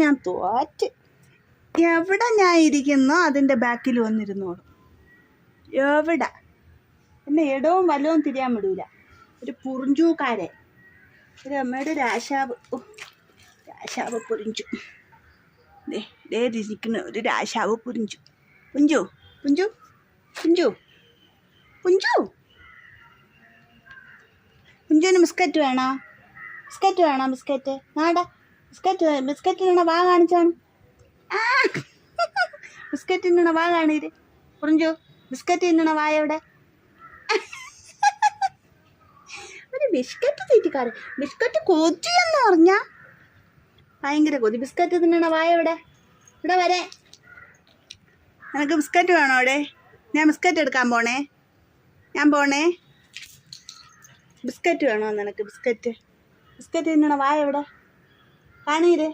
ഞാൻ തോറ്റ്. എവിടെ ഞാൻ ഇരിക്കുന്നോ അതിൻ്റെ ബാക്കിൽ വന്നിരുന്നോളൂ. എവിടെ എന്നെ ഇടവും വല്ലവും തിരിയാൻ വിടൂല. ഒരു പുറിഞ്ചൂക്കാരെ, ഒരു അമ്മയുടെ രാശാവ്. രാശാവ് പൊറിഞ്ചു. ദേ ഇരിക്കുന്ന ഒരു രാശാവ് പൊറിഞ്ചു. പുഞ്ചു പുഞ്ചു പുഞ്ചു പുഞ്ചു പുഞ്ചുവിന് ബിസ്ക്കറ്റ് വേണോ? ബിസ്ക്കറ്റ് വേണോ? ബിസ്ക്കറ്റ് നാടാ. ബിസ്ക്കറ്റ് തിന്നണ വാ കാണിച്ചാണ്. ബിസ്ക്കറ്റ് തിന്നണ വാ കാണീര്. പുറിഞ്ചു ബിസ്ക്കറ്റ് തിന്നണ വായ എവിടെ? ഒരു ബിസ്ക്കറ്റ് തീറ്റിക്കാരൻ. ബിസ്ക്കറ്റ് കൊതിയെന്ന് പറഞ്ഞാൽ ഭയങ്കര കൊതി. ബിസ്ക്കറ്റ് തിന്നണ വായ എവിടെ? ഇവിടെ വരെ. നിനക്ക് ബിസ്ക്കറ്റ് വേണോ? അവിടെ ഞാൻ ബിസ്ക്കറ്റ് എടുക്കാൻ പോണേ. ബിസ്ക്കറ്റ് വേണോ നിനക്ക്? ബിസ്ക്കറ്റ് തിന്നണ വായ എവിടെ? കാണീര്.